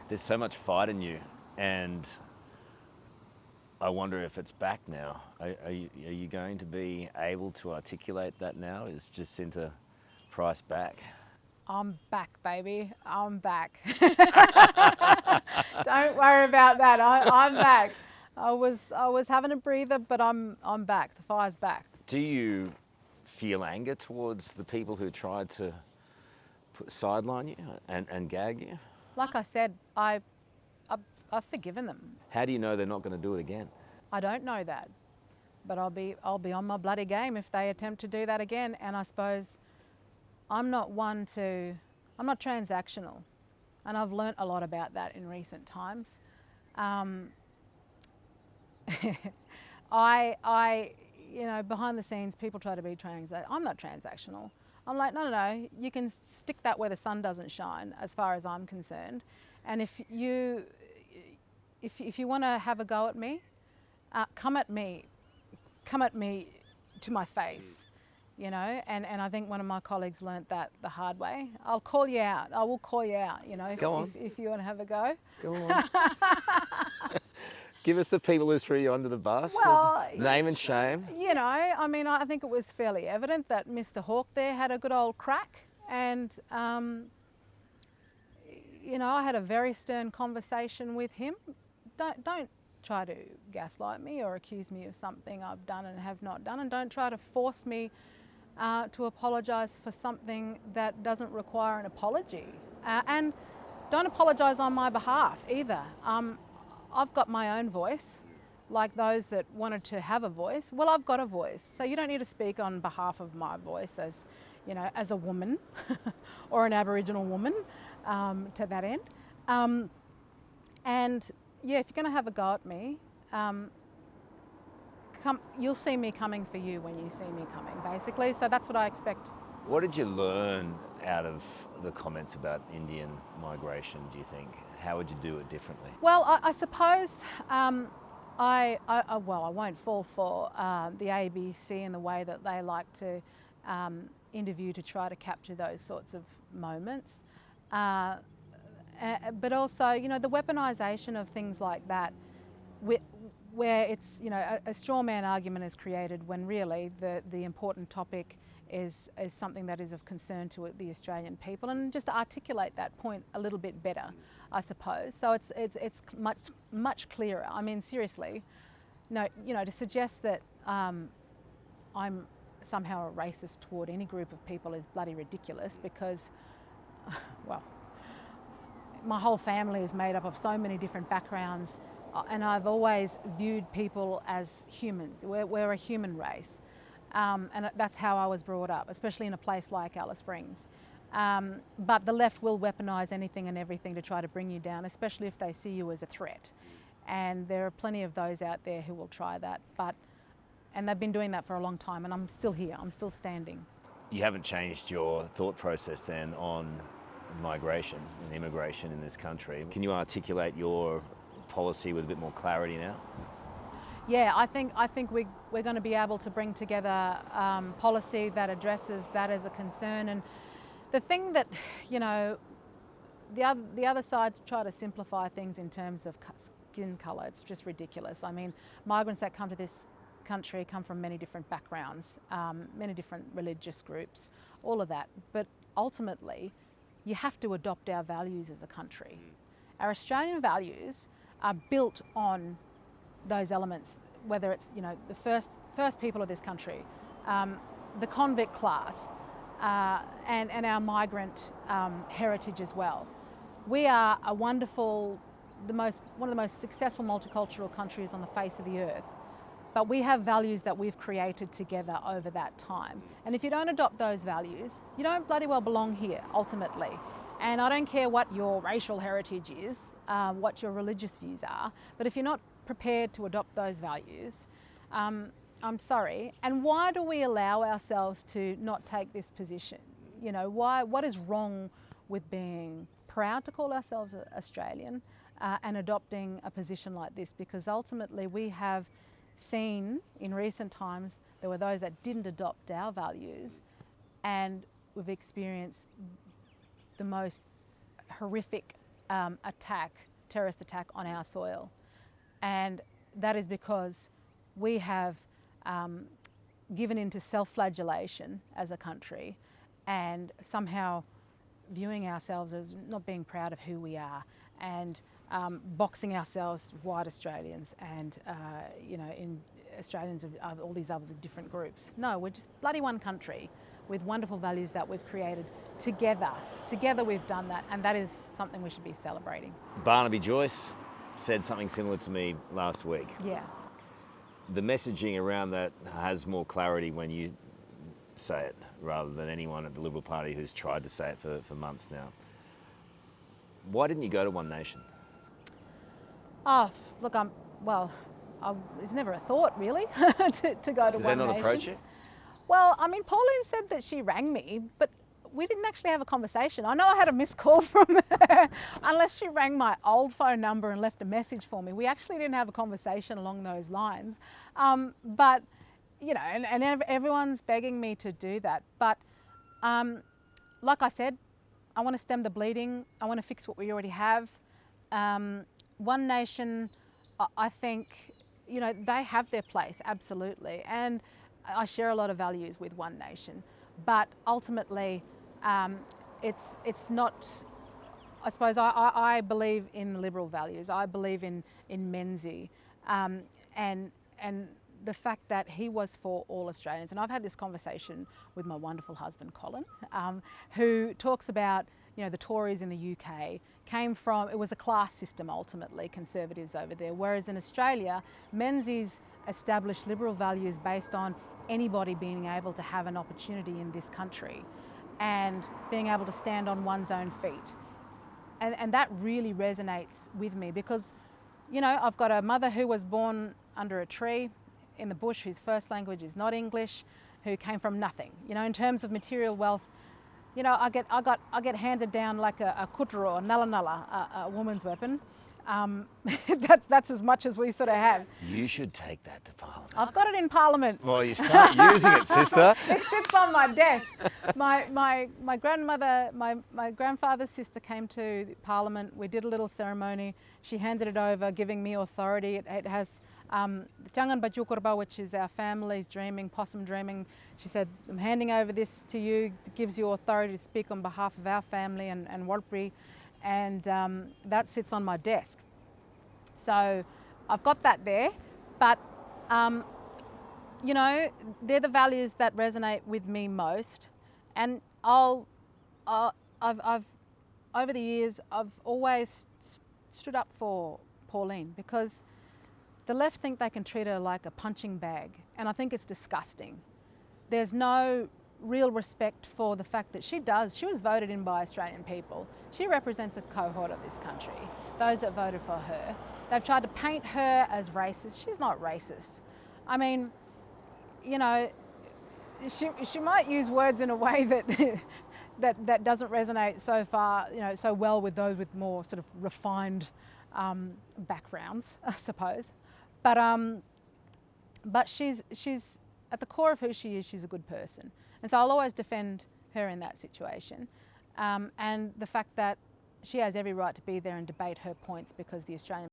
There's so much fight in you, and I wonder if it's back now. Are you going to be able to articulate that now? Is Jacinta Price back? I'm back, baby. I'm back. Don't worry about that. I'm back. I was having a breather, but I'm back. The fire's back. Do you feel anger towards the people who tried to sideline you and gag you? Like I said, I've forgiven them. How do you know they're not going to do it again? I don't know that, but I'll be on my bloody game if they attempt to do that again. And I suppose I'm not transactional, and I've learnt a lot about that in recent times. Behind the scenes, people try to be transactional. I'm not transactional. I'm like, no, you can stick that where the sun doesn't shine, as far as I'm concerned. And if you want to have a go at me, come at me to my face. And I think one of my colleagues learnt that the hard way. I'll call you out. I will call you out, Go on. if you want to have a go. Go on. Give us the people who threw you under the bus. Well, name and shame. I think it was fairly evident that Mr. Hawke there had a good old crack. And, I had a very stern conversation with him. Don't try to gaslight me or accuse me of something I've done and have not done. And don't try to force me to apologise for something that doesn't require an apology. And don't apologise on my behalf either. I've got my own voice, like those that wanted to have a voice. Well, I've got a voice, so you don't need to speak on behalf of my voice as a woman or an Aboriginal woman to that end. And yeah, if you're going to have a go at me, you'll see me coming for you when you see me coming, basically. So that's what I expect. What did you learn out of the comments about Indian migration, do you think? How would you do it differently? Well, I suppose I won't fall for the ABC in the way that they like to interview to try to capture those sorts of moments. But also, the weaponisation of things like that, where it's, a straw man argument is created when really the important topic is something that is of concern to the Australian people, and just to articulate that point a little bit better, I suppose. So it's much clearer. I mean, seriously, to suggest that I'm somehow a racist toward any group of people is bloody ridiculous, because, well, my whole family is made up of so many different backgrounds, and I've always viewed people as humans. We're a human race. And that's how I was brought up, especially in a place like Alice Springs. But the left will weaponise anything and everything to try to bring you down, especially if they see you as a threat. And there are plenty of those out there who will try that. And they've been doing that for a long time, and I'm still here, I'm still standing. You haven't changed your thought process then on migration and immigration in this country. Can you articulate your policy with a bit more clarity now? Yeah, I think we're going to be able to bring together policy that addresses that as a concern. And the thing that, the other side try to simplify things in terms of skin colour. It's just ridiculous. I mean, migrants that come to this country come from many different backgrounds, many different religious groups, all of that. But ultimately, you have to adopt our values as a country. Our Australian values are built on those elements, whether it's the first people of this country, the convict class, and our migrant heritage as well. We are a one of the most successful multicultural countries on the face of the earth, but we have values that we've created together over that time. And if you don't adopt those values, you don't bloody well belong here ultimately. And I don't care what your racial heritage is, what your religious views are, but if you're not prepared to adopt those values, I'm sorry. And why do we allow ourselves to not take this position? What is wrong with being proud to call ourselves Australian and adopting a position like this? Because ultimately we have seen in recent times there were those that didn't adopt our values, and we've experienced the most horrific terrorist attack on our soil. And that is because we have given into self-flagellation as a country and somehow viewing ourselves as not being proud of who we are and boxing ourselves white Australians and in Australians of all these other different groups. No, we're just bloody one country with wonderful values that we've created together. Together we've done that, and that is something we should be celebrating. Barnaby Joyce said something similar to me last week. Yeah. The messaging around that has more clarity when you say it rather than anyone at the Liberal Party who's tried to say it for months now. Why didn't you go to One Nation? Oh, look, it's never a thought really to go to Did One they not Nation. approach you? Well, I mean, Pauline said that she rang me, but we didn't actually have a conversation. I know I had a missed call from her, unless she rang my old phone number and left a message for me. We actually didn't have a conversation along those lines. But, and everyone's begging me to do that. But like I said, I want to stem the bleeding. I want to fix what we already have. One Nation, I think, they have their place, absolutely. And I share a lot of values with One Nation. But ultimately, it's not, I suppose I believe in liberal values. I believe in Menzies and the fact that he was for all Australians. And I've had this conversation with my wonderful husband, Colin, who talks about, the Tories in the UK came from, it was a class system ultimately, Conservatives over there. Whereas in Australia, Menzies established liberal values based on anybody being able to have an opportunity in this country and being able to stand on one's own feet. And that really resonates with me because, I've got a mother who was born under a tree in the bush, whose first language is not English, who came from nothing. In terms of material wealth, I get handed down like a kutro or nala, a woman's weapon. That's as much as we sort of have. You should take that to Parliament. I've got it in Parliament. Well, you start using it, sister. It sits on my desk. My grandmother, my grandfather's sister came to Parliament. We did a little ceremony. She handed it over, giving me authority. It has Jangan Baju Kurba, which is our family's dreaming, possum dreaming. She said, I'm handing over this to you. It gives you authority to speak on behalf of our family and Warlpiri. And that sits on my desk. So I've got that there, but they're the values that resonate with me most. And I've over the years, I've always stood up for Pauline because the left think they can treat her like a punching bag, and I think it's disgusting. There's no real respect for the fact that she was voted in by Australian people. She represents a cohort of this country, those that voted for her. They've tried to paint her as racist. She's not racist. I mean, she might use words in a way that doesn't resonate so far, so well with those with more sort of refined backgrounds, I suppose. But she's at the core of who she is, she's a good person. And so I'll always defend her in that situation. And the fact that she has every right to be there and debate her points because the Australian